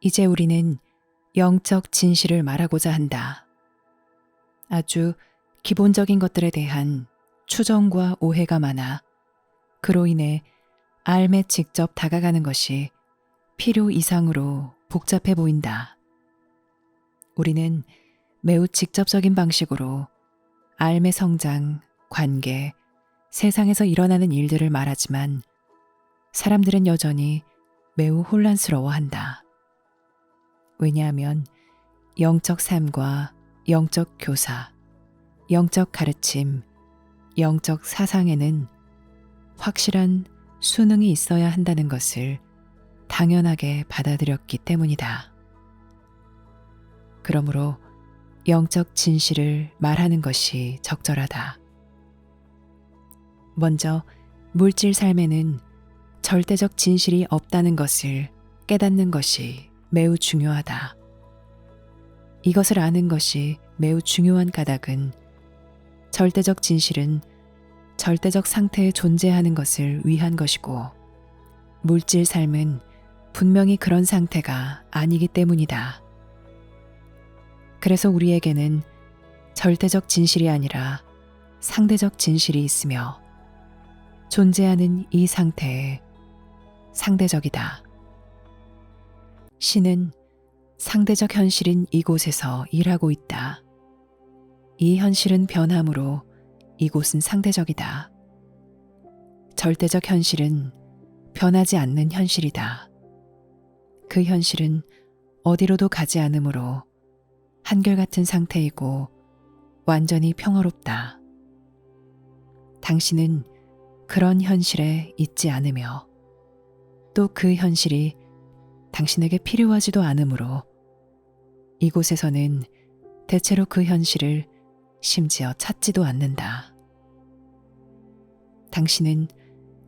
이제 우리는 영적 진실을 말하고자 한다. 아주 기본적인 것들에 대한 추정과 오해가 많아 그로 인해 삶에 직접 다가가는 것이 필요 이상으로 복잡해 보인다. 우리는 매우 직접적인 방식으로 삶의 성장, 관계, 세상에서 일어나는 일들을 말하지만 사람들은 여전히 매우 혼란스러워한다. 왜냐하면 영적 삶과 영적 교사, 영적 가르침, 영적 사상에는 확실한 수능이 있어야 한다는 것을 당연하게 받아들였기 때문이다. 그러므로 영적 진실을 말하는 것이 적절하다. 먼저 물질 삶에는 절대적 진실이 없다는 것을 깨닫는 것이 매우 중요하다. 이것을 아는 것이 매우 중요한 까닭은 절대적 진실은 절대적 상태에 존재하는 것을 위한 것이고 물질 삶은 분명히 그런 상태가 아니기 때문이다. 그래서 우리에게는 절대적 진실이 아니라 상대적 진실이 있으며 존재하는 이 상태에 상대적이다. 신은 상대적 현실인 이곳에서 일하고 있다. 이 현실은 변함으로 이곳은 상대적이다. 절대적 현실은 변하지 않는 현실이다. 그 현실은 어디로도 가지 않으므로 한결같은 상태이고 완전히 평화롭다. 당신은 그런 현실에 있지 않으며 또 그 현실이 당신에게 필요하지도 않으므로 이곳에서는 대체로 그 현실을 심지어 찾지도 않는다. 당신은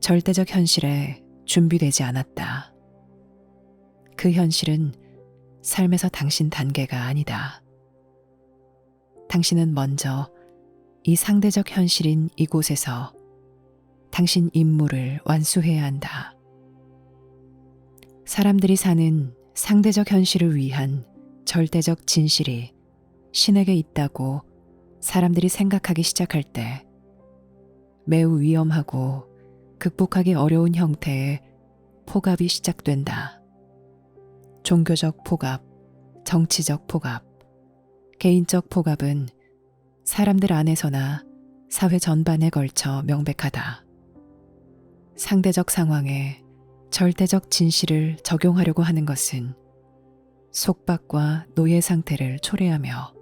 절대적 현실에 준비되지 않았다. 그 현실은 삶에서 당신 단계가 아니다. 당신은 먼저 이 상대적 현실인 이곳에서 당신 임무를 완수해야 한다. 사람들이 사는 상대적 현실을 위한 절대적 진실이 신에게 있다고 사람들이 생각하기 시작할 때 매우 위험하고 극복하기 어려운 형태의 포갑이 시작된다. 종교적 포갑, 정치적 포갑, 개인적 포갑은 사람들 안에서나 사회 전반에 걸쳐 명백하다. 상대적 상황에 절대적 진실을 적용하려고 하는 것은 속박과 노예 상태를 초래하며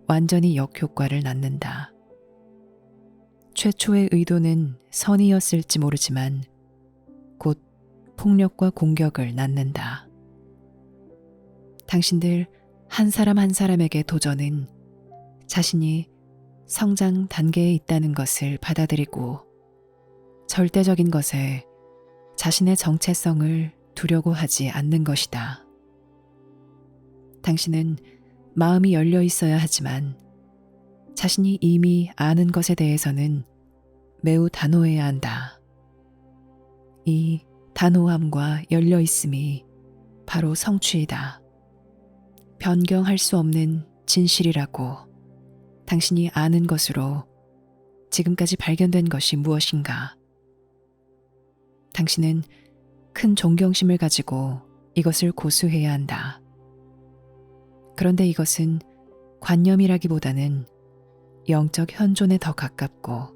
완전히 역효과를 낳는다. 최초의 의도는 선이었을지 모르지만 곧 폭력과 공격을 낳는다. 당신들 한 사람 한 사람에게 도전은 자신이 성장 단계에 있다는 것을 받아들이고 절대적인 것에 자신의 정체성을 두려고 하지 않는 것이다. 당신은 마음이 열려 있어야 하지만 자신이 이미 아는 것에 대해서는 매우 단호해야 한다. 이 단호함과 열려 있음이 바로 성취이다. 변경할 수 없는 진실이라고 당신이 아는 것으로 지금까지 발견된 것이 무엇인가? 당신은 큰 존경심을 가지고 이것을 고수해야 한다. 그런데 이것은 관념이라기보다는 영적 현존에 더 가깝고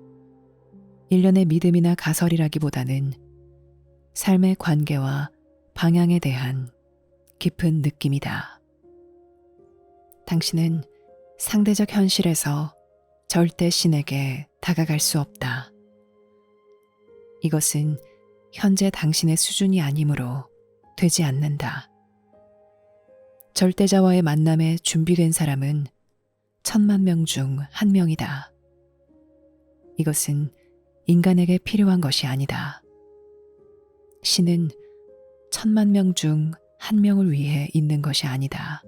일련의 믿음이나 가설이라기보다는 삶의 관계와 방향에 대한 깊은 느낌이다. 당신은 상대적 현실에서 절대 신에게 다가갈 수 없다. 이것은 현재 당신의 수준이 아니므로 되지 않는다. 절대자와의 만남에 준비된 사람은 10,000,000명 중 1명이다. 이것은 인간에게 필요한 것이 아니다. 신은 10,000,000명 중 1명을 위해 있는 것이 아니다.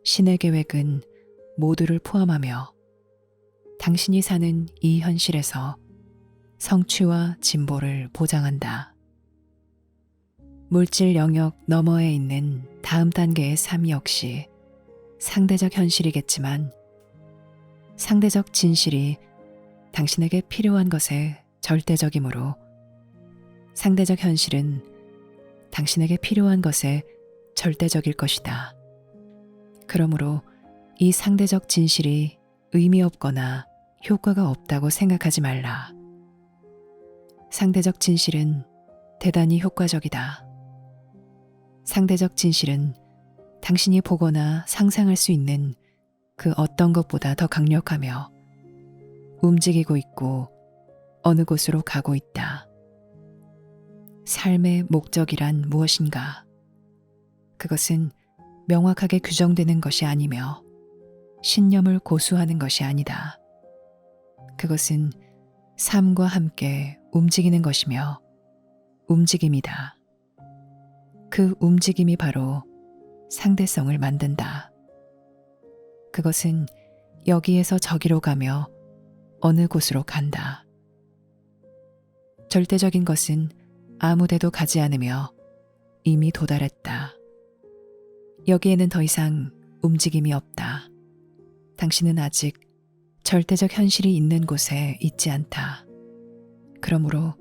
신의 계획은 모두를 포함하며 당신이 사는 이 현실에서 성취와 진보를 보장한다. 물질 영역 너머에 있는 다음 단계의 삶 역시 상대적 현실이겠지만 상대적 진실이 당신에게 필요한 것의 절대적이므로 상대적 현실은 당신에게 필요한 것의 절대적일 것이다. 그러므로 이 상대적 진실이 의미 없거나 효과가 없다고 생각하지 말라. 상대적 진실은 대단히 효과적이다. 상대적 진실은 당신이 보거나 상상할 수 있는 그 어떤 것보다 더 강력하며 움직이고 있고 어느 곳으로 가고 있다. 삶의 목적이란 무엇인가? 그것은 명확하게 규정되는 것이 아니며 신념을 고수하는 것이 아니다. 그것은 삶과 함께 움직이는 것이며 움직임이다. 그 움직임이 바로 상대성을 만든다. 그것은 여기에서 저기로 가며 어느 곳으로 간다. 절대적인 것은 아무데도 가지 않으며 이미 도달했다. 여기에는 더 이상 움직임이 없다. 당신은 아직 절대적 현실이 있는 곳에 있지 않다. 그러므로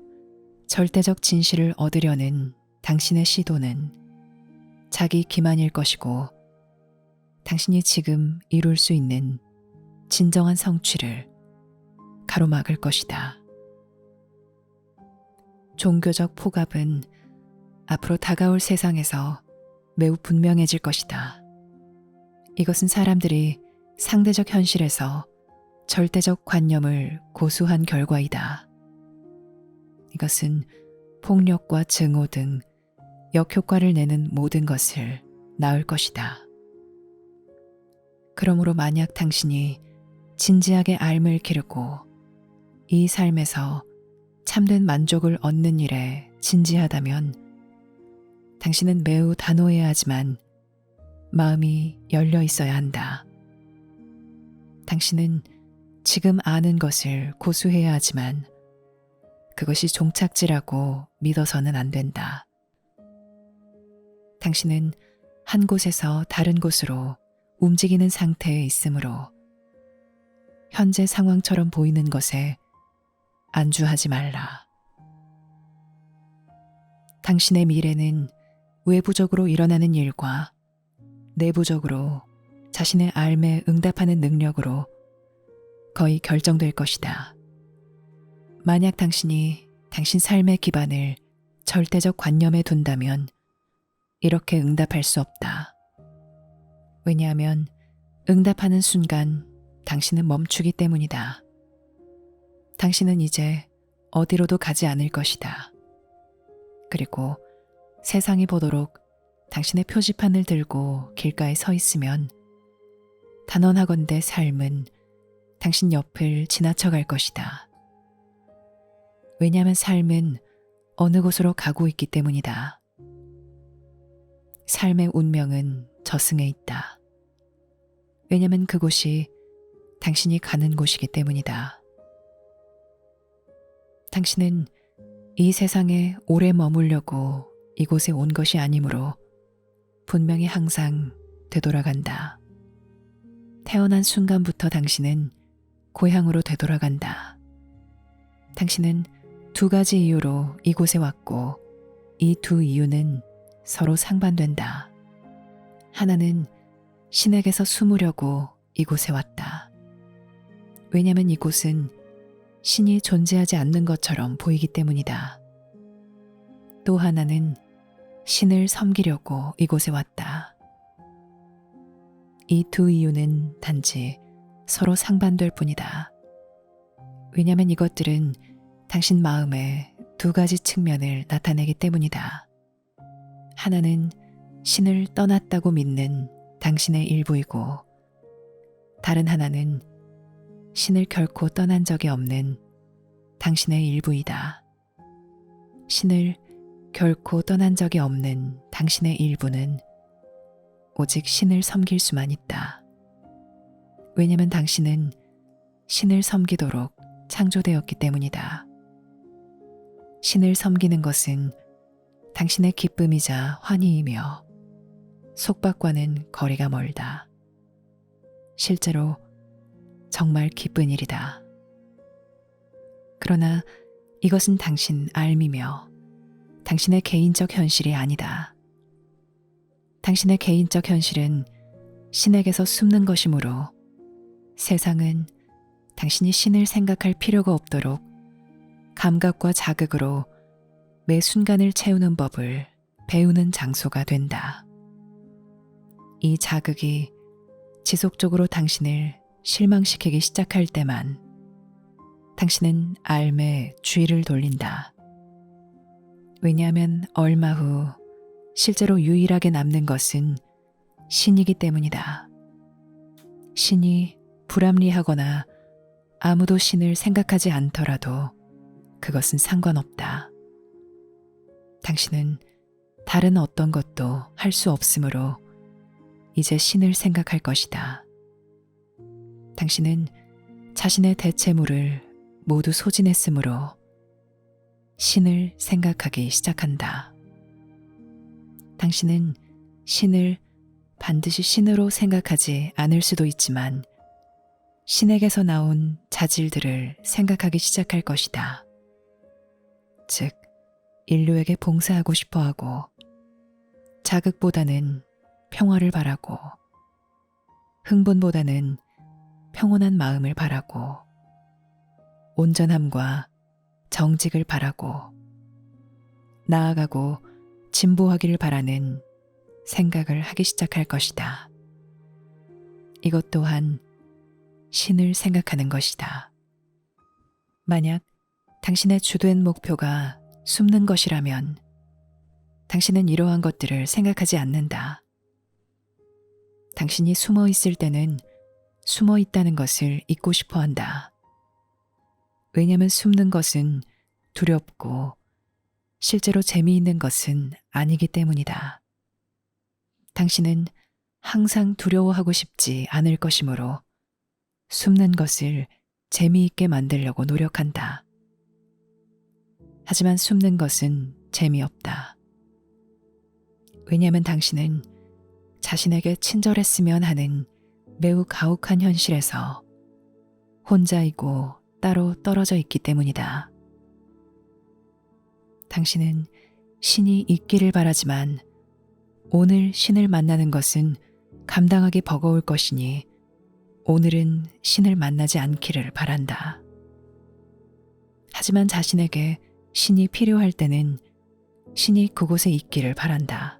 절대적 진실을 얻으려는 당신의 시도는 자기 기만일 것이고 당신이 지금 이룰 수 있는 진정한 성취를 가로막을 것이다. 종교적 폭압은 앞으로 다가올 세상에서 매우 분명해질 것이다. 이것은 사람들이 상대적 현실에서 절대적 관념을 고수한 결과이다. 이것은 폭력과 증오 등 역효과를 내는 모든 것을 낳을 것이다. 그러므로 만약 당신이 진지하게 앓을 기르고 이 삶에서 참된 만족을 얻는 일에 진지하다면 당신은 매우 단호해야 하지만 마음이 열려 있어야 한다. 당신은 지금 아는 것을 고수해야 하지만 그것이 종착지라고 믿어서는 안 된다. 당신은 한 곳에서 다른 곳으로 움직이는 상태에 있으므로 현재 상황처럼 보이는 것에 안주하지 말라. 당신의 미래는 외부적으로 일어나는 일과 내부적으로 자신의 삶에 응답하는 능력으로 거의 결정될 것이다. 만약 당신이 당신 삶의 기반을 절대적 관념에 둔다면 이렇게 응답할 수 없다. 왜냐하면 응답하는 순간 당신은 멈추기 때문이다. 당신은 이제 어디로도 가지 않을 것이다. 그리고 세상이 보도록 당신의 표지판을 들고 길가에 서 있으면 단언하건대 삶은 당신 옆을 지나쳐 갈 것이다. 왜냐하면 삶은 어느 곳으로 가고 있기 때문이다. 삶의 운명은 저승에 있다. 왜냐하면 그곳이 당신이 가는 곳이기 때문이다. 당신은 이 세상에 오래 머물려고 이곳에 온 것이 아니므로 분명히 항상 되돌아간다. 태어난 순간부터 당신은 고향으로 되돌아간다. 당신은 두 가지 이유로 이곳에 왔고 이 두 이유는 서로 상반된다. 하나는 신에게서 숨으려고 이곳에 왔다. 왜냐하면 이곳은 신이 존재하지 않는 것처럼 보이기 때문이다. 또 하나는 신을 섬기려고 이곳에 왔다. 이 두 이유는 단지 서로 상반될 뿐이다. 왜냐하면 이것들은 당신 마음의 두 가지 측면을 나타내기 때문이다. 하나는 신을 떠났다고 믿는 당신의 일부이고 다른 하나는 신을 결코 떠난 적이 없는 당신의 일부이다. 신을 결코 떠난 적이 없는 당신의 일부는 오직 신을 섬길 수만 있다. 왜냐하면 당신은 신을 섬기도록 창조되었기 때문이다. 신을 섬기는 것은 당신의 기쁨이자 환희이며 속박과는 거리가 멀다. 실제로 정말 기쁜 일이다. 그러나 이것은 당신 알미며 당신의 개인적 현실이 아니다. 당신의 개인적 현실은 신에게서 숨는 것이므로 세상은 당신이 신을 생각할 필요가 없도록 감각과 자극으로 매 순간을 채우는 법을 배우는 장소가 된다. 이 자극이 지속적으로 당신을 실망시키기 시작할 때만 당신은 알매 주의를 돌린다. 왜냐하면 얼마 후 실제로 유일하게 남는 것은 신이기 때문이다. 신이 불합리하거나 아무도 신을 생각하지 않더라도 그것은 상관없다. 당신은 다른 어떤 것도 할 수 없으므로 이제 신을 생각할 것이다. 당신은 자신의 대체물을 모두 소진했으므로 신을 생각하기 시작한다. 당신은 신을 반드시 신으로 생각하지 않을 수도 있지만 신에게서 나온 자질들을 생각하기 시작할 것이다. 즉, 인류에게 봉사하고 싶어 하고 자극보다는 평화를 바라고 흥분보다는 평온한 마음을 바라고 온전함과 정직을 바라고 나아가고 진보하기를 바라는 생각을 하기 시작할 것이다. 이것 또한 신을 생각하는 것이다. 만약 당신의 주된 목표가 숨는 것이라면 당신은 이러한 것들을 생각하지 않는다. 당신이 숨어 있을 때는 숨어 있다는 것을 잊고 싶어 한다. 왜냐하면 숨는 것은 두렵고 실제로 재미있는 것은 아니기 때문이다. 당신은 항상 두려워하고 싶지 않을 것이므로 숨는 것을 재미있게 만들려고 노력한다. 하지만 숨는 것은 재미없다. 왜냐하면 당신은 자신에게 친절했으면 하는 매우 가혹한 현실에서 혼자이고 따로 떨어져 있기 때문이다. 당신은 신이 있기를 바라지만 오늘 신을 만나는 것은 감당하기 버거울 것이니 오늘은 신을 만나지 않기를 바란다. 하지만 자신에게 신이 필요할 때는 신이 그곳에 있기를 바란다.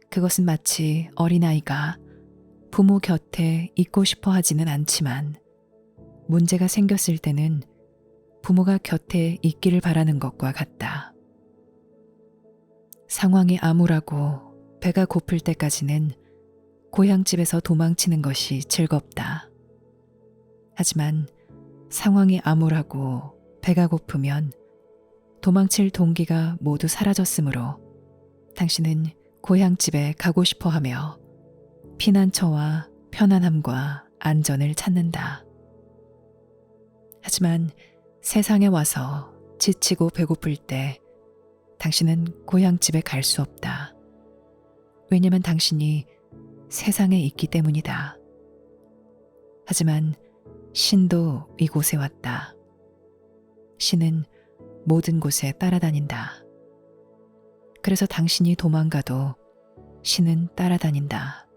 그것은 마치 어린아이가 부모 곁에 있고 싶어 하지는 않지만 문제가 생겼을 때는 부모가 곁에 있기를 바라는 것과 같다. 상황이 암울하고 배가 고플 때까지는 고향집에서 도망치는 것이 즐겁다. 하지만 상황이 암울하고 배가 고프면 도망칠 동기가 모두 사라졌으므로 당신은 고향집에 가고 싶어 하며 피난처와 편안함과 안전을 찾는다. 하지만 세상에 와서 지치고 배고플 때 당신은 고향집에 갈 수 없다. 왜냐면 당신이 세상에 있기 때문이다. 하지만 신도 이곳에 왔다. 신은 모든 곳에 따라다닌다. 그래서 당신이 도망가도 신은 따라다닌다.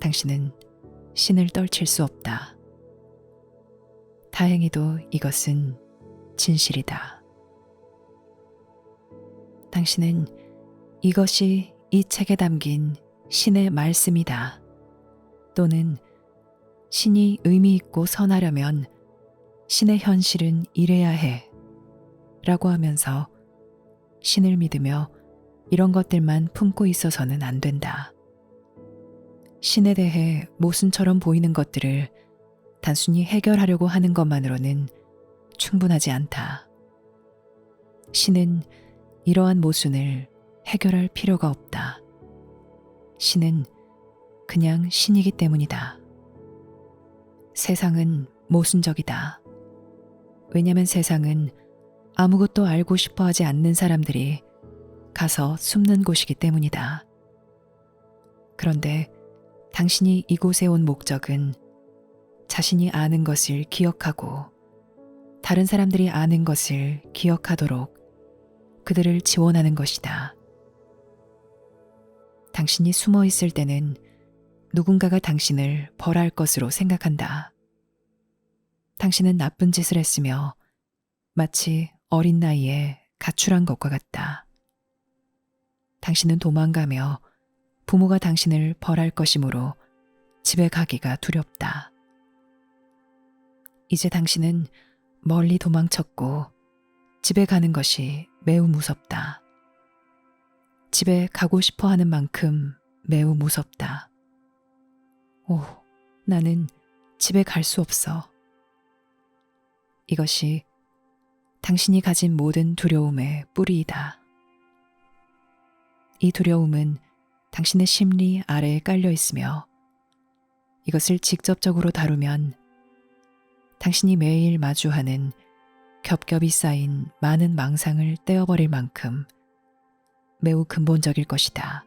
당신은 신을 떨칠 수 없다. 다행히도 이것은 진실이다. 당신은 이것이 이 책에 담긴 신의 말씀이다. 또는 신이 의미 있고 선하려면 신의 현실은 이래야 해 라고 하면서 신을 믿으며 이런 것들만 품고 있어서는 안 된다. 신에 대해 모순처럼 보이는 것들을 단순히 해결하려고 하는 것만으로는 충분하지 않다. 신은 이러한 모순을 해결할 필요가 없다. 신은 그냥 신이기 때문이다. 세상은 모순적이다. 왜냐하면 세상은 아무것도 알고 싶어 하지 않는 사람들이 가서 숨는 곳이기 때문이다. 그런데 당신이 이곳에 온 목적은 자신이 아는 것을 기억하고 다른 사람들이 아는 것을 기억하도록 그들을 지원하는 것이다. 당신이 숨어 있을 때는 누군가가 당신을 벌할 것으로 생각한다. 당신은 나쁜 짓을 했으며 마치 어린 나이에 가출한 것과 같다. 당신은 도망가며 부모가 당신을 벌할 것이므로 집에 가기가 두렵다. 이제 당신은 멀리 도망쳤고 집에 가는 것이 매우 무섭다. 집에 가고 싶어 하는 만큼 매우 무섭다. 오, 나는 집에 갈 수 없어. 이것이 당신이 가진 모든 두려움의 뿌리이다. 이 두려움은 당신의 심리 아래에 깔려 있으며 이것을 직접적으로 다루면 당신이 매일 마주하는 겹겹이 쌓인 많은 망상을 떼어버릴 만큼 매우 근본적일 것이다.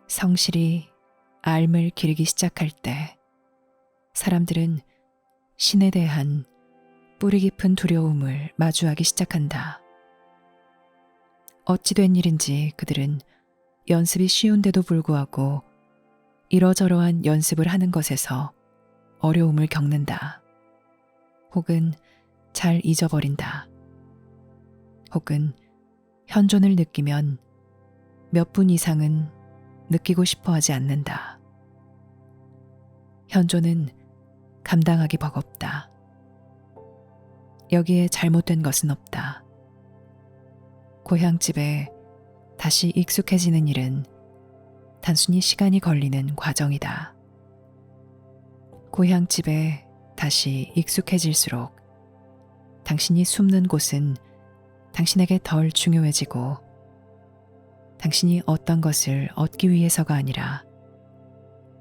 성실히 앓을 기르기 시작할 때 사람들은 신에 대한 뿌리 깊은 두려움을 마주하기 시작한다. 어찌된 일인지 그들은 연습이 쉬운데도 불구하고 이러저러한 연습을 하는 것에서 어려움을 겪는다. 혹은 잘 잊어버린다. 혹은 현존을 느끼면 몇 분 이상은 느끼고 싶어 하지 않는다. 현존은 감당하기 버겁다. 여기에 잘못된 것은 없다. 고향집에 다시 익숙해지는 일은 단순히 시간이 걸리는 과정이다. 고향집에 다시 익숙해질수록 당신이 숨는 곳은 당신에게 덜 중요해지고 당신이 어떤 것을 얻기 위해서가 아니라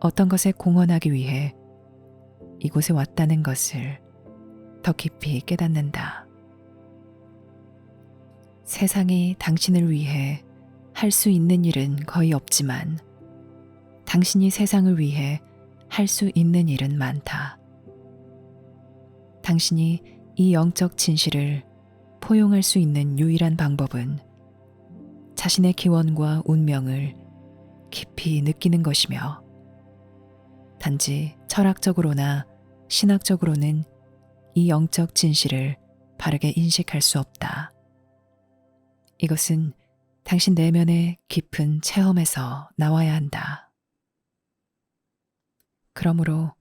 어떤 것에 공헌하기 위해 이곳에 왔다는 것을 더 깊이 깨닫는다. 세상이 당신을 위해 할 수 있는 일은 거의 없지만 당신이 세상을 위해 할 수 있는 일은 많다. 당신이 이 영적 진실을 포용할 수 있는 유일한 방법은 자신의 기원과 운명을 깊이 느끼는 것이며 단지 철학적으로나 신학적으로는 이 영적 진실을 바르게 인식할 수 없다. 이것은 당신 내면의 깊은 체험에서 나와야 한다. 그러므로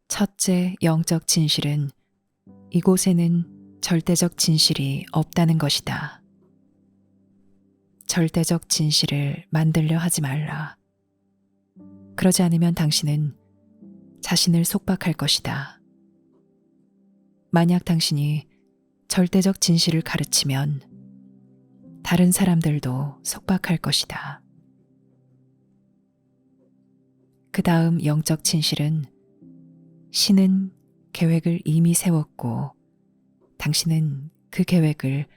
첫째 영적 진실은 이곳에는 절대적 진실이 없다는 것이다. 절대적 진실을 만들려 하지 말라. 그러지 않으면 당신은 자신을 속박할 것이다. 만약 당신이 절대적 진실을 가르치면 다른 사람들도 속박할 것이다. 그 다음 영적 진실은 신은 계획을 이미 세웠고 당신은 그 계획을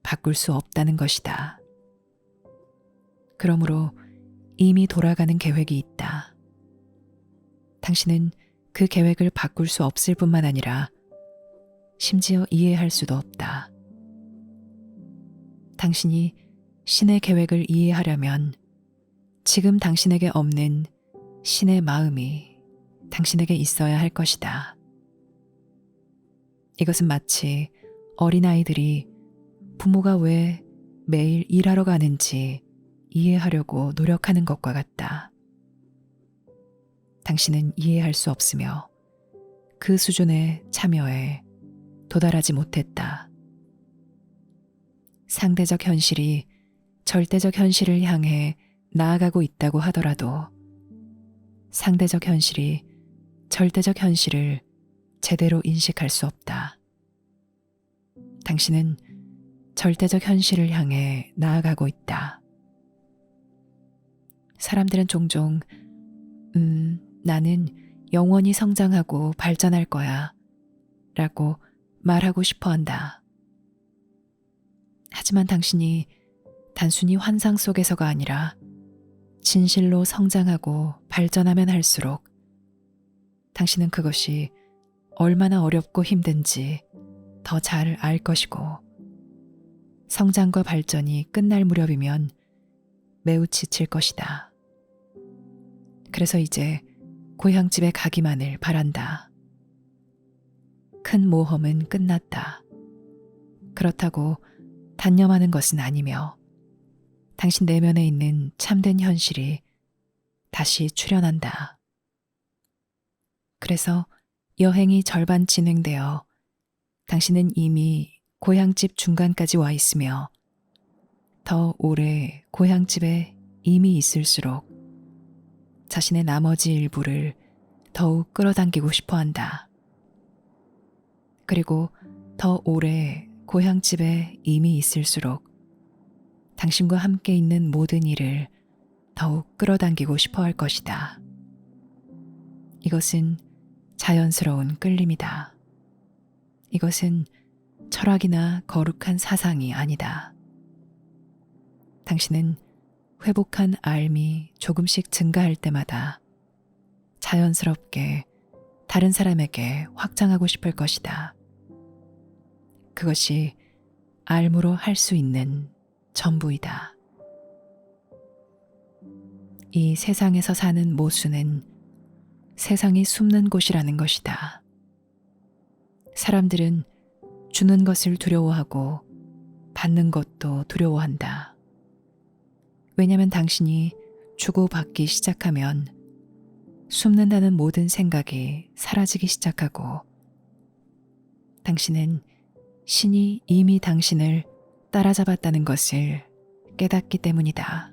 바꿀 수 없다는 것이다. 그러므로 이미 돌아가는 계획이 있다. 당신은 그 계획을 바꿀 수 없을 뿐만 아니라 심지어 이해할 수도 없다. 당신이 신의 계획을 이해하려면 지금 당신에게 없는 신의 마음이 당신에게 있어야 할 것이다. 이것은 마치 어린아이들이 부모가 왜 매일 일하러 가는지 이해하려고 노력하는 것과 같다. 당신은 이해할 수 없으며 그 수준의 참여에 도달하지 못했다. 상대적 현실이 절대적 현실을 향해 나아가고 있다고 하더라도 상대적 현실이 절대적 현실을 제대로 인식할 수 없다. 당신은 절대적 현실을 향해 나아가고 있다. 사람들은 종종 나는 영원히 성장하고 발전할 거야 라고 말하고 싶어 한다. 하지만 당신이 단순히 환상 속에서가 아니라 진실로 성장하고 발전하면 할수록 당신은 그것이 얼마나 어렵고 힘든지 더 잘 알 것이고, 성장과 발전이 끝날 무렵이면 매우 지칠 것이다. 그래서 이제 고향집에 가기만을 바란다. 큰 모험은 끝났다. 그렇다고 단념하는 것은 아니며 당신 내면에 있는 참된 현실이 다시 출현한다. 그래서 여행이 절반 진행되어 당신은 이미 고향집 중간까지 와 있으며 더 오래 고향집에 이미 있을수록 자신의 나머지 일부를 더욱 끌어당기고 싶어 한다. 그리고 더 오래 고향집에 이미 있을수록 당신과 함께 있는 모든 일을 더욱 끌어당기고 싶어 할 것이다. 이것은 자연스러운 끌림이다. 이것은 철학이나 거룩한 사상이 아니다. 당신은 회복한 알미 조금씩 증가할 때마다 자연스럽게 다른 사람에게 확장하고 싶을 것이다. 그것이 알무로 할 수 있는 전부이다. 이 세상에서 사는 모순은 세상이 숨는 곳이라는 것이다. 사람들은 주는 것을 두려워하고 받는 것도 두려워한다. 왜냐하면 당신이 주고받기 시작하면 숨는다는 모든 생각이 사라지기 시작하고 당신은 신이 이미 당신을 따라잡았다는 것을 깨닫기 때문이다.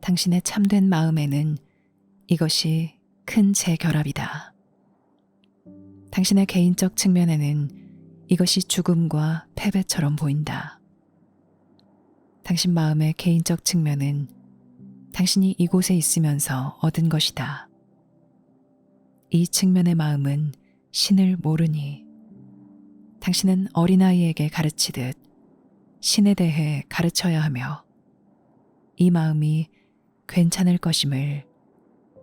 당신의 참된 마음에는 이것이 큰 재결합이다. 당신의 개인적 측면에는 이것이 죽음과 패배처럼 보인다. 당신 마음의 개인적 측면은 당신이 이곳에 있으면서 얻은 것이다. 이 측면의 마음은 신을 모르니 당신은 어린아이에게 가르치듯 신에 대해 가르쳐야 하며 이 마음이 괜찮을 것임을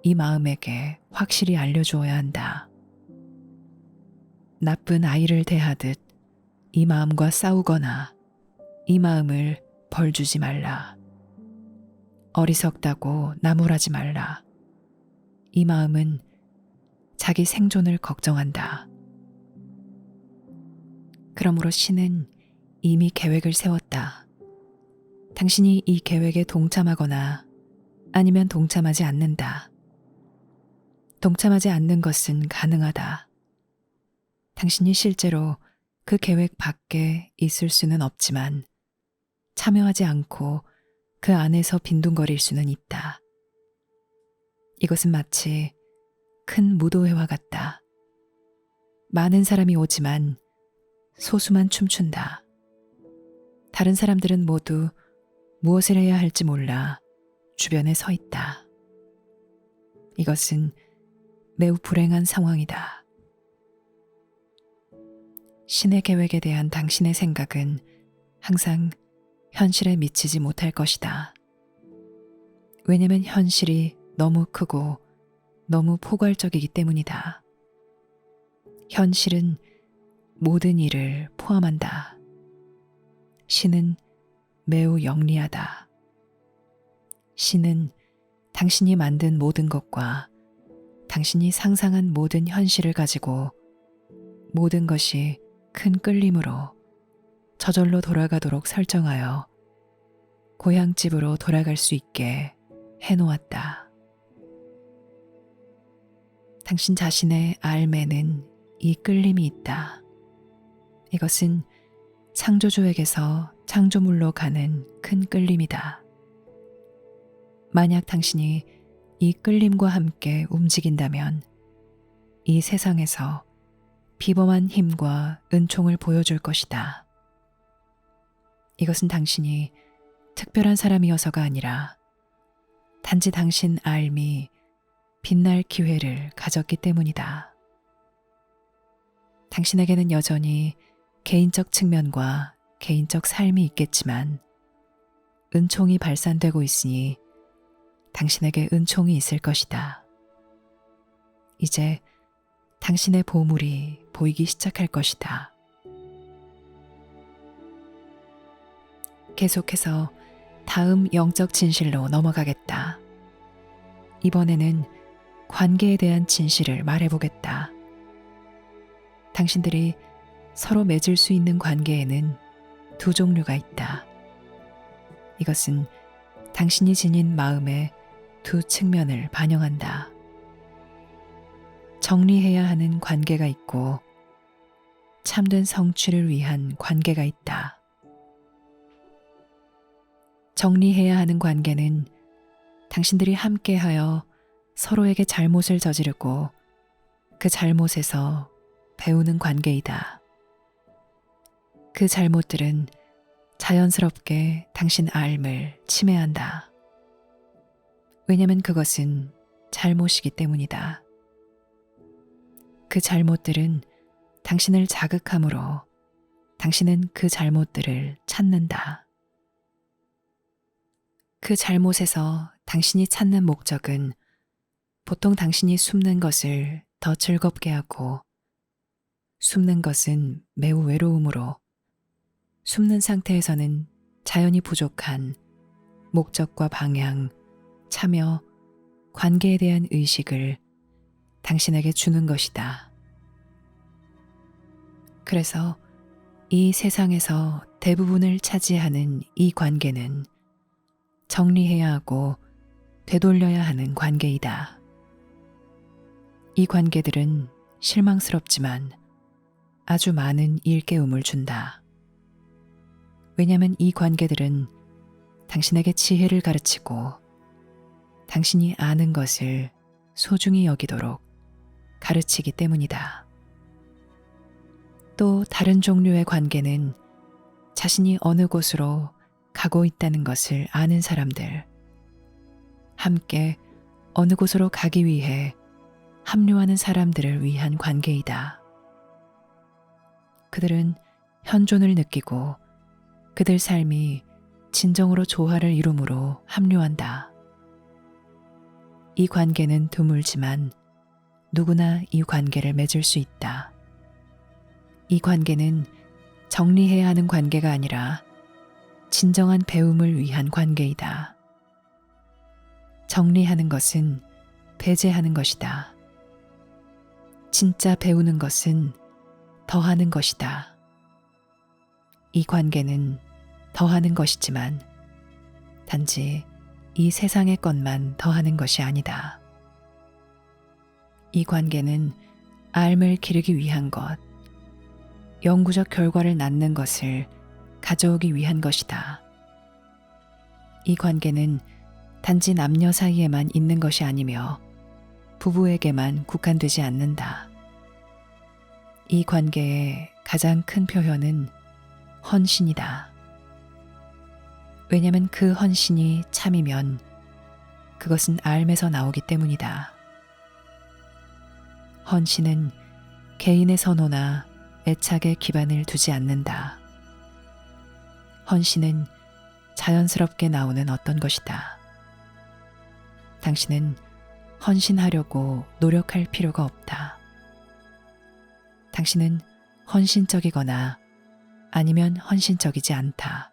이 마음에게 확실히 알려주어야 한다. 나쁜 아이를 대하듯 이 마음과 싸우거나 이 마음을 벌주지 말라. 어리석다고 나무라지 말라. 이 마음은 자기 생존을 걱정한다. 그러므로 신은 이미 계획을 세웠다. 당신이 이 계획에 동참하거나 아니면 동참하지 않는다. 동참하지 않는 것은 가능하다. 당신이 실제로 그 계획 밖에 있을 수는 없지만 참여하지 않고 그 안에서 빈둥거릴 수는 있다. 이것은 마치 큰 무도회와 같다. 많은 사람이 오지만 소수만 춤춘다. 다른 사람들은 모두 무엇을 해야 할지 몰라 주변에 서 있다. 이것은 매우 불행한 상황이다. 신의 계획에 대한 당신의 생각은 항상 현실에 미치지 못할 것이다. 왜냐하면 현실이 너무 크고 너무 포괄적이기 때문이다. 현실은 모든 일을 포함한다. 신은 매우 영리하다. 신은 당신이 만든 모든 것과 당신이 상상한 모든 현실을 가지고 모든 것이 큰 끌림으로 저절로 돌아가도록 설정하여 고향집으로 돌아갈 수 있게 해놓았다. 당신 자신의 알매는 이 끌림이 있다. 이것은 창조주에게서 창조물로 가는 큰 끌림이다. 만약 당신이 이 끌림과 함께 움직인다면 이 세상에서 비범한 힘과 은총을 보여줄 것이다. 이것은 당신이 특별한 사람이어서가 아니라 단지 당신 알미 빛날 기회를 가졌기 때문이다. 당신에게는 여전히 개인적 측면과 개인적 삶이 있겠지만 은총이 발산되고 있으니 당신에게 은총이 있을 것이다. 이제 당신의 보물이 보이기 시작할 것이다. 계속해서 다음 영적 진실로 넘어가겠다. 이번에는 관계에 대한 진실을 말해보겠다. 당신들이 서로 맺을 수 있는 관계에는 두 종류가 있다. 이것은 당신이 지닌 마음의 두 측면을 반영한다. 정리해야 하는 관계가 있고 참된 성취를 위한 관계가 있다. 정리해야 하는 관계는 당신들이 함께하여 서로에게 잘못을 저지르고 그 잘못에서 배우는 관계이다. 그 잘못들은 자연스럽게 당신 삶을 침해한다. 왜냐면 그것은 잘못이기 때문이다. 그 잘못들은 당신을 자극하므로 당신은 그 잘못들을 찾는다. 그 잘못에서 당신이 찾는 목적은 보통 당신이 숨는 것을 더 즐겁게 하고 숨는 것은 매우 외로움으로 숨는 상태에서는 자연히 부족한 목적과 방향, 참여, 관계에 대한 의식을 당신에게 주는 것이다. 그래서 이 세상에서 대부분을 차지하는 이 관계는 정리해야 하고 되돌려야 하는 관계이다. 이 관계들은 실망스럽지만 아주 많은 일깨움을 준다. 왜냐하면 이 관계들은 당신에게 지혜를 가르치고 당신이 아는 것을 소중히 여기도록 가르치기 때문이다. 또 다른 종류의 관계는 자신이 어느 곳으로 가고 있다는 것을 아는 사람들, 함께 어느 곳으로 가기 위해 합류하는 사람들을 위한 관계이다. 그들은 현존을 느끼고 그들 삶이 진정으로 조화를 이루므로 합류한다. 이 관계는 드물지만 누구나 이 관계를 맺을 수 있다. 이 관계는 정리해야 하는 관계가 아니라 진정한 배움을 위한 관계이다. 정리하는 것은 배제하는 것이다. 진짜 배우는 것은 더하는 것이다. 이 관계는 더하는 것이지만 단지 이 세상의 것만 더하는 것이 아니다. 이 관계는 삶을 기르기 위한 것, 영구적 결과를 낳는 것을 가져오기 위한 것이다. 이 관계는 단지 남녀 사이에만 있는 것이 아니며 부부에게만 국한되지 않는다. 이 관계의 가장 큰 표현은 헌신이다. 왜냐하면 그 헌신이 참이면 그것은 삶에서 나오기 때문이다. 헌신은 개인의 선호나 애착에 기반을 두지 않는다. 헌신은 자연스럽게 나오는 어떤 것이다. 당신은 헌신하려고 노력할 필요가 없다. 당신은 헌신적이거나 아니면 헌신적이지 않다.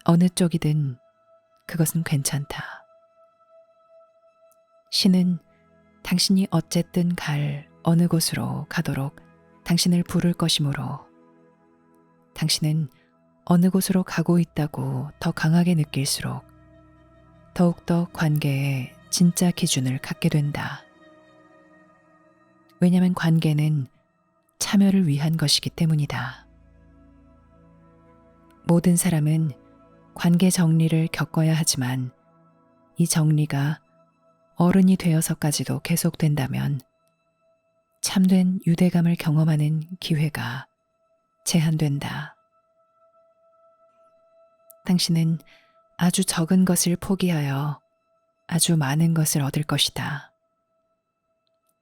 어느 쪽이든 그것은 괜찮다. 신은 당신이 어쨌든 갈 어느 곳으로 가도록 당신을 부를 것이므로 당신은 어느 곳으로 가고 있다고 더 강하게 느낄수록 더욱더 관계에 진짜 기준을 갖게 된다. 왜냐하면 관계는 참여를 위한 것이기 때문이다. 모든 사람은 관계 정리를 겪어야 하지만 이 정리가 어른이 되어서까지도 계속된다면 참된 유대감을 경험하는 기회가 제한된다. 당신은 아주 적은 것을 포기하여 아주 많은 것을 얻을 것이다.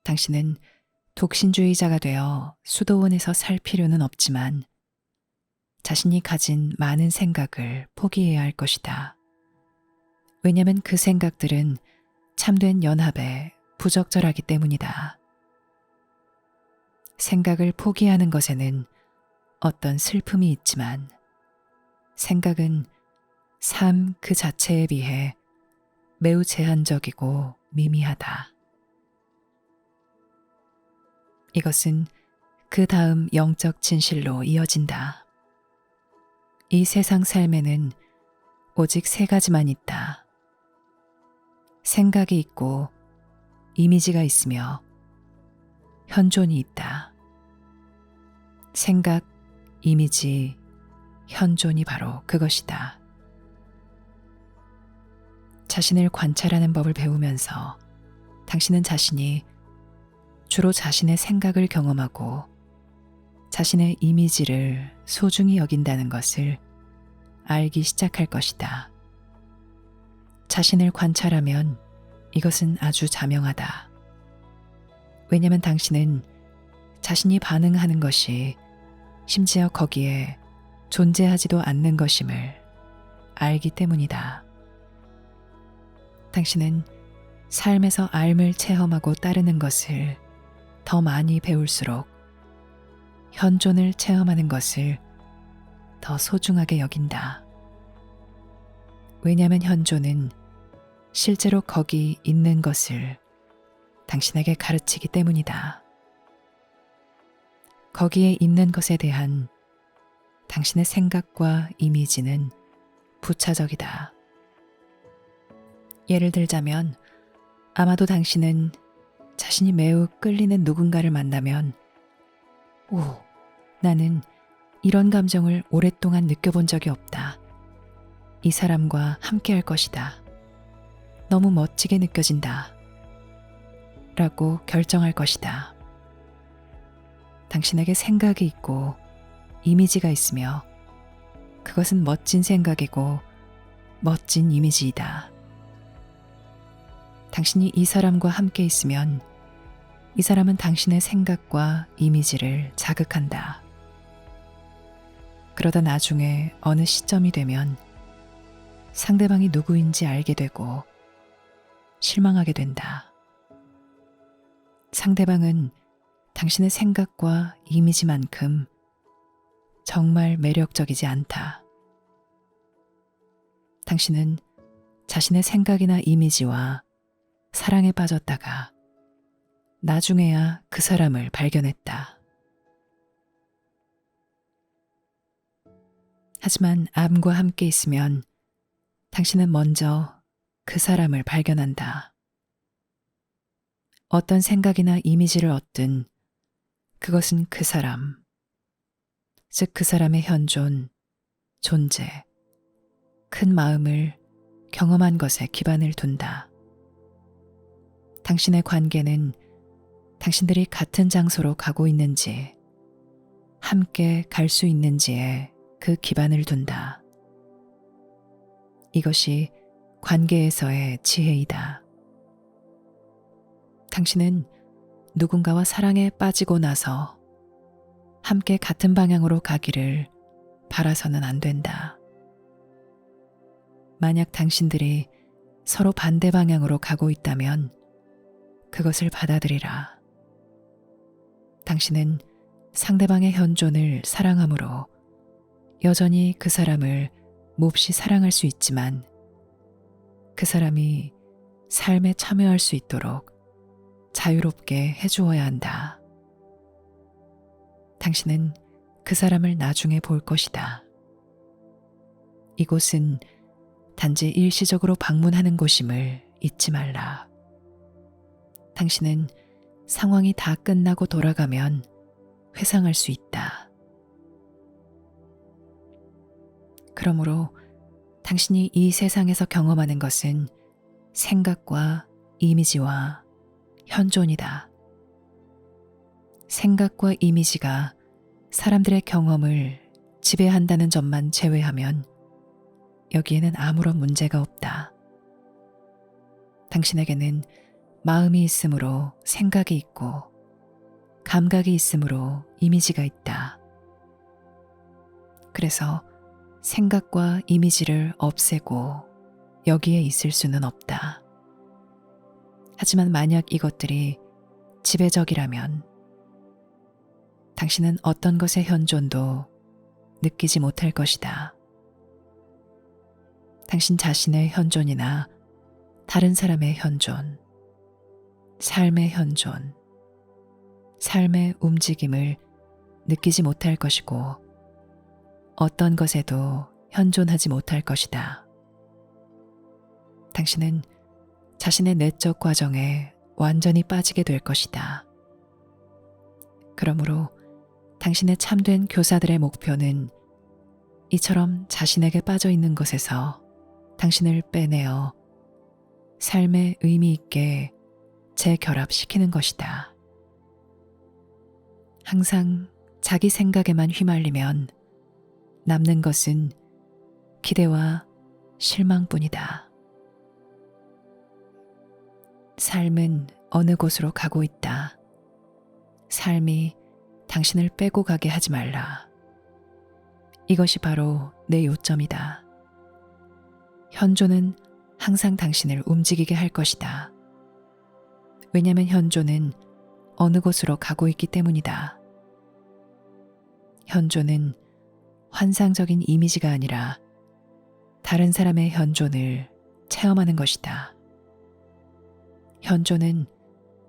당신은 독신주의자가 되어 수도원에서 살 필요는 없지만 자신이 가진 많은 생각을 포기해야 할 것이다. 왜냐하면 그 생각들은 참된 연합에 부적절하기 때문이다. 생각을 포기하는 것에는 어떤 슬픔이 있지만 생각은 삶 그 자체에 비해 매우 제한적이고 미미하다. 이것은 그 다음 영적 진실로 이어진다. 이 세상 삶에는 오직 세 가지만 있다. 생각이 있고 이미지가 있으며 현존이 있다. 생각, 이미지, 현존이 바로 그것이다. 자신을 관찰하는 법을 배우면서 당신은 자신이 주로 자신의 생각을 경험하고 자신의 이미지를 소중히 여긴다는 것을 알기 시작할 것이다. 자신을 관찰하면 이것은 아주 자명하다. 왜냐하면 당신은 자신이 반응하는 것이 심지어 거기에 존재하지도 않는 것임을 알기 때문이다. 당신은 삶에서 삶을 체험하고 따르는 것을 더 많이 배울수록 현존을 체험하는 것을 더 소중하게 여긴다. 왜냐하면 현존은 실제로 거기 있는 것을 당신에게 가르치기 때문이다. 거기에 있는 것에 대한 당신의 생각과 이미지는 부차적이다. 예를 들자면 아마도 당신은 자신이 매우 끌리는 누군가를 만나면 오, 나는 이런 감정을 오랫동안 느껴본 적이 없다. 이 사람과 함께 할 것이다. 너무 멋지게 느껴진다. 라고 결정할 것이다. 당신에게 생각이 있고 이미지가 있으며 그것은 멋진 생각이고 멋진 이미지이다. 당신이 이 사람과 함께 있으면 이 사람은 당신의 생각과 이미지를 자극한다. 그러다 나중에 어느 시점이 되면 상대방이 누구인지 알게 되고 실망하게 된다. 상대방은 당신의 생각과 이미지만큼 정말 매력적이지 않다. 당신은 자신의 생각이나 이미지와 사랑에 빠졌다가 나중에야 그 사람을 발견했다. 하지만 암과 함께 있으면 당신은 먼저 그 사람을 발견한다. 어떤 생각이나 이미지를 얻든 그것은 그 사람, 즉 그 사람의 현존, 존재, 큰 마음을 경험한 것에 기반을 둔다. 당신의 관계는 당신들이 같은 장소로 가고 있는지, 함께 갈 수 있는지에 그 기반을 둔다. 이것이 관계에서의 지혜이다. 당신은 누군가와 사랑에 빠지고 나서 함께 같은 방향으로 가기를 바라서는 안 된다. 만약 당신들이 서로 반대 방향으로 가고 있다면 그것을 받아들이라. 당신은 상대방의 현존을 사랑함으로 여전히 그 사람을 몹시 사랑할 수 있지만 그 사람이 삶에 참여할 수 있도록 자유롭게 해주어야 한다. 당신은 그 사람을 나중에 볼 것이다. 이곳은 단지 일시적으로 방문하는 곳임을 잊지 말라. 당신은 상황이 다 끝나고 돌아가면 회상할 수 있다. 그러므로 당신이 이 세상에서 경험하는 것은 생각과 이미지와 현존이다. 생각과 이미지가 사람들의 경험을 지배한다는 점만 제외하면 여기에는 아무런 문제가 없다. 당신에게는 마음이 있으므로 생각이 있고 감각이 있으므로 이미지가 있다. 그래서 생각과 이미지를 없애고 여기에 있을 수는 없다. 하지만 만약 이것들이 지배적이라면 당신은 어떤 것의 현존도 느끼지 못할 것이다. 당신 자신의 현존이나 다른 사람의 현존, 삶의 현존, 삶의 움직임을 느끼지 못할 것이고 어떤 것에도 현존하지 못할 것이다. 당신은 자신의 내적 과정에 완전히 빠지게 될 것이다. 그러므로 당신의 참된 교사들의 목표는 이처럼 자신에게 빠져 있는 것에서 당신을 빼내어 삶의 의미 있게 재결합시키는 것이다. 항상 자기 생각에만 휘말리면 남는 것은 기대와 실망뿐이다. 삶은 어느 곳으로 가고 있다. 삶이 당신을 빼고 가게 하지 말라. 이것이 바로 내 요점이다. 현존은 항상 당신을 움직이게 할 것이다. 왜냐하면 현존은 어느 곳으로 가고 있기 때문이다. 현존은 환상적인 이미지가 아니라 다른 사람의 현존을 체험하는 것이다. 현존은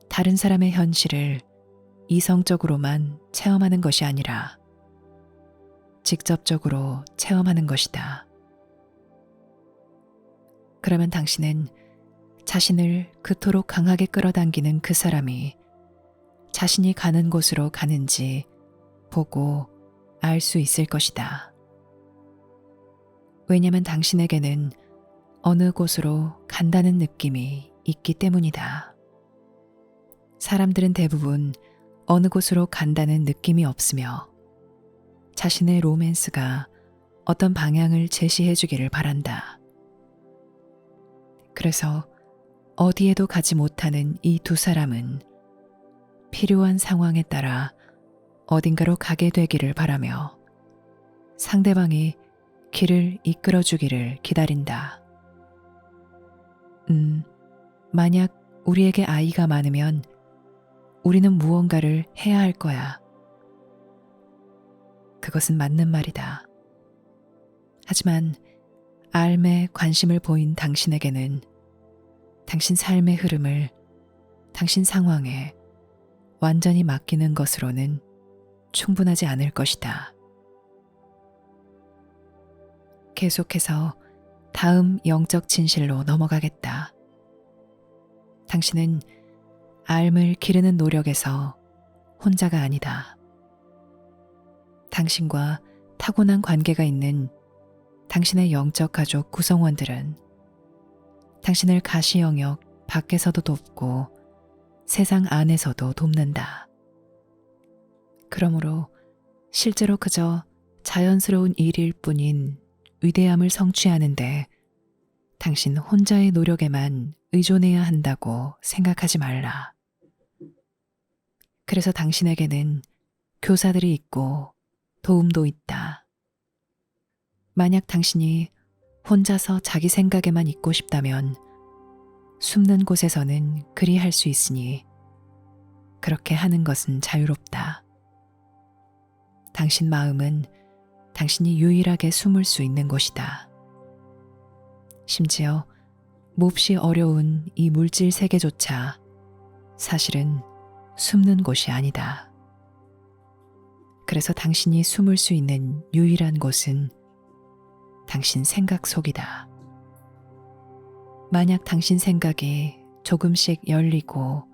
다른 사람의 현실을 이성적으로만 체험하는 것이 아니라 직접적으로 체험하는 것이다. 그러면 당신은 자신을 그토록 강하게 끌어당기는 그 사람이 자신이 가는 곳으로 가는지 보고 알 수 있을 것이다. 왜냐하면 당신에게는 어느 곳으로 간다는 느낌이 있기 때문이다. 사람들은 대부분 어느 곳으로 간다는 느낌이 없으며 자신의 로맨스가 어떤 방향을 제시해 주기를 바란다. 그래서 어디에도 가지 못하는 이 두 사람은 필요한 상황에 따라 어딘가로 가게 되기를 바라며 상대방이 길을 이끌어 주기를 기다린다. 만약 우리에게 아이가 많으면 우리는 무언가를 해야 할 거야. 그것은 맞는 말이다. 하지만 삶에 관심을 보인 당신에게는 당신 삶의 흐름을 당신 상황에 완전히 맡기는 것으로는 충분하지 않을 것이다. 계속해서 다음 영적 진실로 넘어가겠다. 당신은 삶을 기르는 노력에서 혼자가 아니다. 당신과 타고난 관계가 있는 당신의 영적 가족 구성원들은 당신을 가시 영역 밖에서도 돕고 세상 안에서도 돕는다. 그러므로 실제로 그저 자연스러운 일일 뿐인 위대함을 성취하는데 당신 혼자의 노력에만 의존해야 한다고 생각하지 말라. 그래서 당신에게는 교사들이 있고 도움도 있다. 만약 당신이 혼자서 자기 생각에만 있고 싶다면 숨는 곳에서는 그리 할 수 있으니 그렇게 하는 것은 자유롭다. 당신 마음은 당신이 유일하게 숨을 수 있는 곳이다. 심지어 몹시 어려운 이 물질 세계조차 사실은 숨는 곳이 아니다. 그래서 당신이 숨을 수 있는 유일한 곳은 당신 생각 속이다. 만약 당신 생각이 조금씩 열리고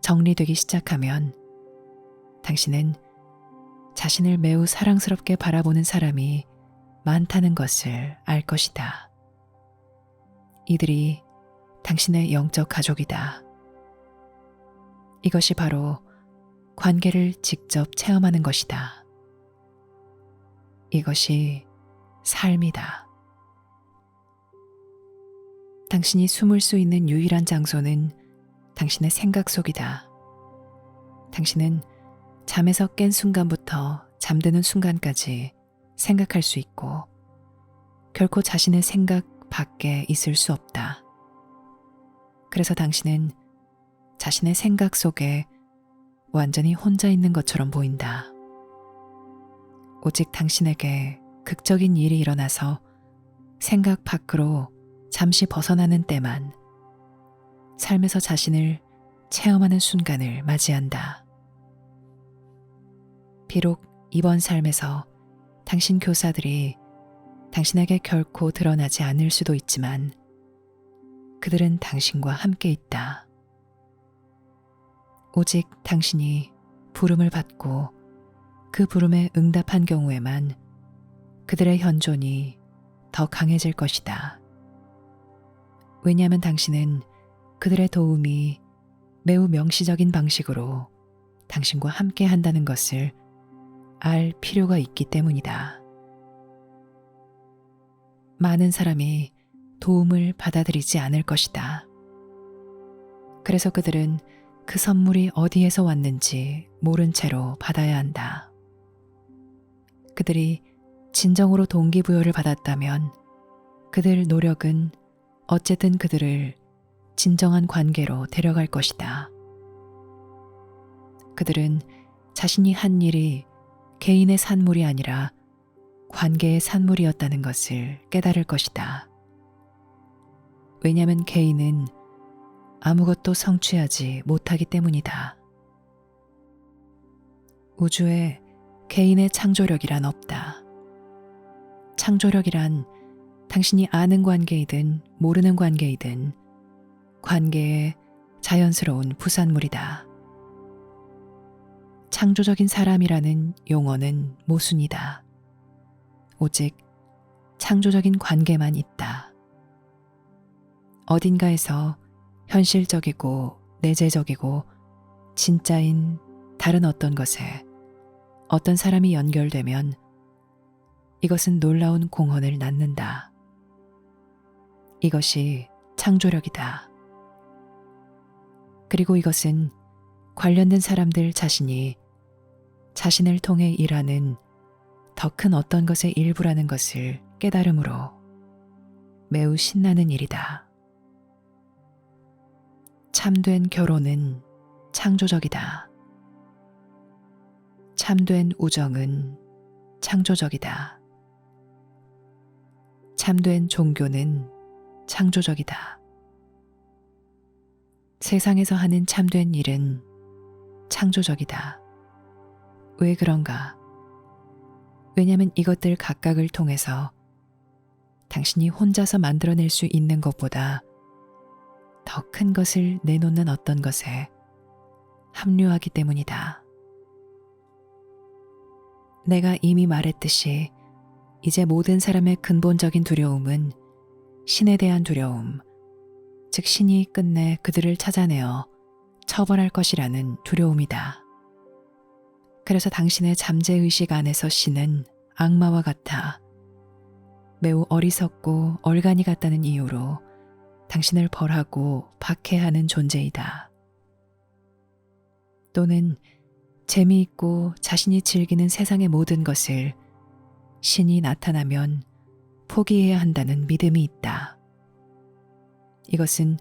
정리되기 시작하면 당신은 자신을 매우 사랑스럽게 바라보는 사람이 많다는 것을 알 것이다. 이들이 당신의 영적 가족이다. 이것이 바로 관계를 직접 체험하는 것이다. 이것이 삶이다. 당신이 숨을 수 있는 유일한 장소는 당신의 생각 속이다. 당신은 잠에서 깬 순간부터 잠드는 순간까지 생각할 수 있고 결코 자신의 생각 밖에 있을 수 없다. 그래서 당신은 자신의 생각 속에 완전히 혼자 있는 것처럼 보인다. 오직 당신에게 극적인 일이 일어나서 생각 밖으로 잠시 벗어나는 때만 삶에서 자신을 체험하는 순간을 맞이한다. 비록 이번 삶에서 당신 교사들이 당신에게 결코 드러나지 않을 수도 있지만 그들은 당신과 함께 있다. 오직 당신이 부름을 받고 그 부름에 응답한 경우에만 그들의 현존이 더 강해질 것이다. 왜냐하면 당신은 그들의 도움이 매우 명시적인 방식으로 당신과 함께 한다는 것을 알 필요가 있기 때문이다. 많은 사람이 도움을 받아들이지 않을 것이다. 그래서 그들은 그 선물이 어디에서 왔는지 모른 채로 받아야 한다. 그들이 진정으로 동기부여를 받았다면 그들 노력은 어쨌든 그들을 진정한 관계로 데려갈 것이다. 그들은 자신이 한 일이 개인의 산물이 아니라 관계의 산물이었다는 것을 깨달을 것이다. 왜냐하면 개인은 아무것도 성취하지 못하기 때문이다. 우주에 개인의 창조력이란 없다. 창조력이란 당신이 아는 관계이든 모르는 관계이든 관계의 자연스러운 부산물이다. 창조적인 사람이라는 용어는 모순이다. 오직 창조적인 관계만 있다. 어딘가에서 현실적이고 내재적이고 진짜인 다른 어떤 것에 어떤 사람이 연결되면 이것은 놀라운 공헌을 낳는다. 이것이 창조력이다. 그리고 이것은 관련된 사람들 자신이 자신을 통해 일하는 더 큰 어떤 것의 일부라는 것을 깨달음으로 매우 신나는 일이다. 참된 결혼은 창조적이다. 참된 우정은 창조적이다. 참된 종교는 창조적이다. 세상에서 하는 참된 일은 창조적이다. 왜 그런가? 왜냐하면 이것들 각각을 통해서 당신이 혼자서 만들어낼 수 있는 것보다 더 큰 것을 내놓는 어떤 것에 합류하기 때문이다. 내가 이미 말했듯이 이제 모든 사람의 근본적인 두려움은 신에 대한 두려움, 즉 신이 끝내 그들을 찾아내어 처벌할 것이라는 두려움이다. 그래서 당신의 잠재의식 안에서 신은 악마와 같아 매우 어리석고 얼간이 같다는 이유로 당신을 벌하고 박해하는 존재이다. 또는 재미있고 자신이 즐기는 세상의 모든 것을 신이 나타나면 포기해야 한다는 믿음이 있다. 이것은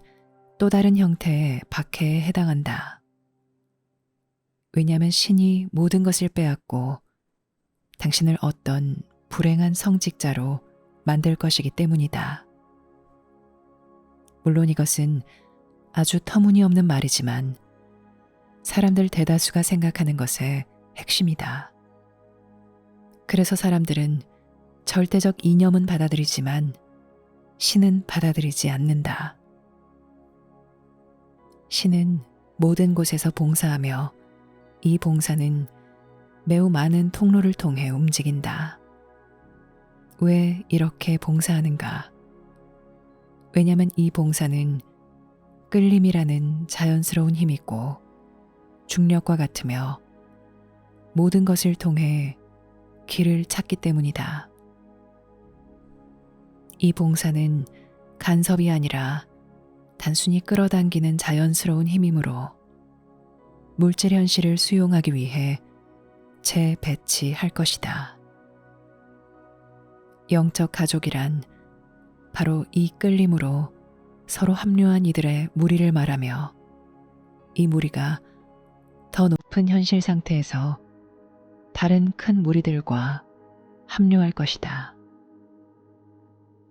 또 다른 형태의 박해에 해당한다. 왜냐하면 신이 모든 것을 빼앗고 당신을 어떤 불행한 성직자로 만들 것이기 때문이다. 물론 이것은 아주 터무니없는 말이지만 사람들 대다수가 생각하는 것의 핵심이다. 그래서 사람들은 절대적 이념은 받아들이지만 신은 받아들이지 않는다. 신은 모든 곳에서 봉사하며 이 봉사는 매우 많은 통로를 통해 움직인다. 왜 이렇게 봉사하는가? 왜냐하면 이 봉사는 끌림이라는 자연스러운 힘이고 중력과 같으며 모든 것을 통해 길을 찾기 때문이다. 이 봉사는 간섭이 아니라 단순히 끌어당기는 자연스러운 힘이므로 물질 현실을 수용하기 위해 재배치할 것이다. 영적 가족이란 바로 이 끌림으로 서로 합류한 이들의 무리를 말하며 이 무리가 더 높은 현실 상태에서 다른 큰 무리들과 합류할 것이다.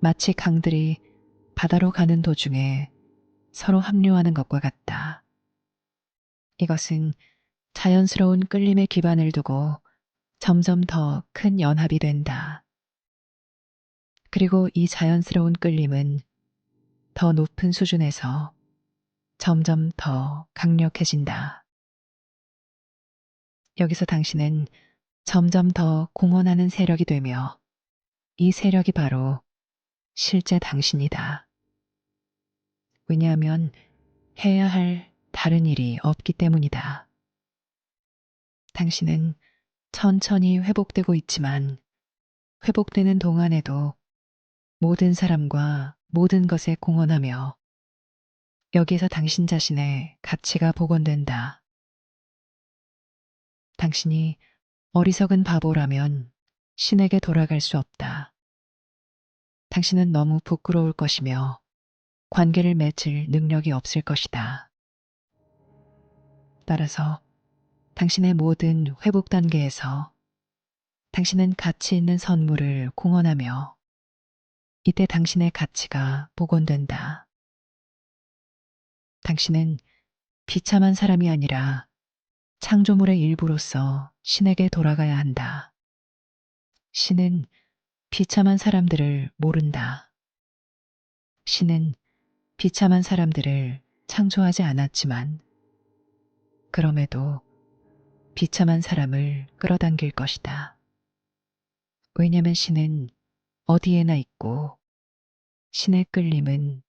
마치 강들이 바다로 가는 도중에 서로 합류하는 것과 같다. 이것은 자연스러운 끌림의 기반을 두고 점점 더 큰 연합이 된다. 그리고 이 자연스러운 끌림은 더 높은 수준에서 점점 더 강력해진다. 여기서 당신은 점점 더 공헌하는 세력이 되며 이 세력이 바로 실제 당신이다. 왜냐하면 해야 할 다른 일이 없기 때문이다. 당신은 천천히 회복되고 있지만 회복되는 동안에도 모든 사람과 모든 것에 공헌하며 여기에서 당신 자신의 가치가 복원된다. 당신이 어리석은 바보라면 신에게 돌아갈 수 없다. 당신은 너무 부끄러울 것이며 관계를 맺을 능력이 없을 것이다. 따라서 당신의 모든 회복 단계에서 당신은 가치 있는 선물을 공헌하며 이때 당신의 가치가 복원된다. 당신은 비참한 사람이 아니라 창조물의 일부로서 신에게 돌아가야 한다. 신은 비참한 사람들을 모른다. 신은 비참한 사람들을 창조하지 않았지만 그럼에도 비참한 사람을 끌어당길 것이다. 왜냐하면 신은 어디에나 있고 신의 끌림은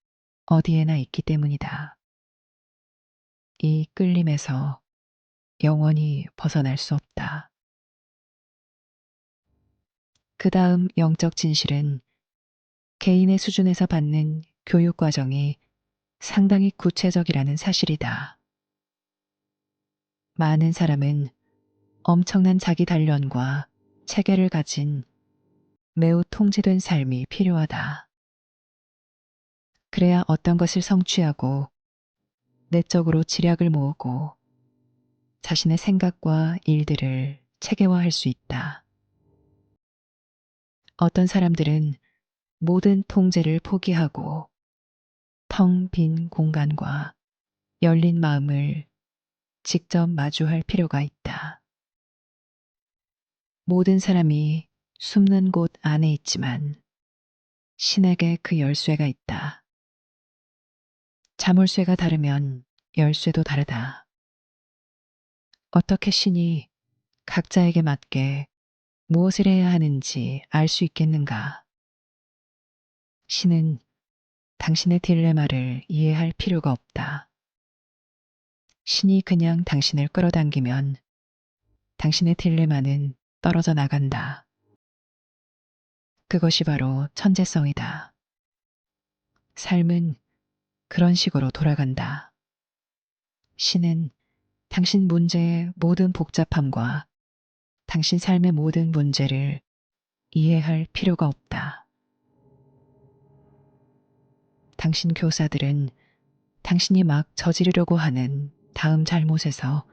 어디에나 있기 때문이다. 이 끌림에서 영원히 벗어날 수 없다. 그 다음 영적 진실은 개인의 수준에서 받는 교육 과정이 상당히 구체적이라는 사실이다. 많은 사람은 엄청난 자기 단련과 체계를 가진 매우 통제된 삶이 필요하다. 그래야 어떤 것을 성취하고 내적으로 지략을 모으고 자신의 생각과 일들을 체계화할 수 있다. 어떤 사람들은 모든 통제를 포기하고 텅 빈 공간과 열린 마음을 직접 마주할 필요가 있다. 모든 사람이 숨는 곳 안에 있지만 신에게 그 열쇠가 있다. 자물쇠가 다르면 열쇠도 다르다. 어떻게 신이 각자에게 맞게 무엇을 해야 하는지 알 수 있겠는가? 신은 당신의 딜레마를 이해할 필요가 없다. 신이 그냥 당신을 끌어당기면 당신의 딜레마는 떨어져 나간다. 그것이 바로 천재성이다. 삶은 그런 식으로 돌아간다. 신은 당신 문제의 모든 복잡함과 당신 삶의 모든 문제를 이해할 필요가 없다. 당신 교사들은 당신이 막 저지르려고 하는 다음 잘못에서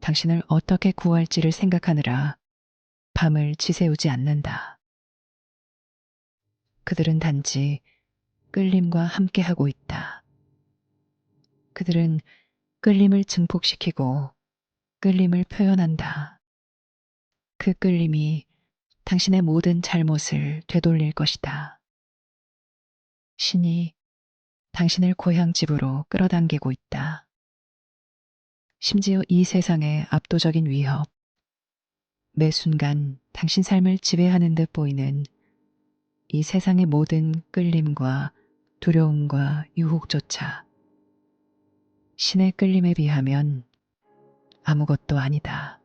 당신을 어떻게 구할지를 생각하느라 밤을 지새우지 않는다. 그들은 단지 끌림과 함께하고 있다. 그들은 끌림을 증폭시키고 끌림을 표현한다. 그 끌림이 당신의 모든 잘못을 되돌릴 것이다. 신이 당신을 고향집으로 끌어당기고 있다. 심지어 이 세상의 압도적인 위협, 매 순간 당신 삶을 지배하는 듯 보이는 이 세상의 모든 끌림과 두려움과 유혹조차 신의 끌림에 비하면 아무것도 아니다.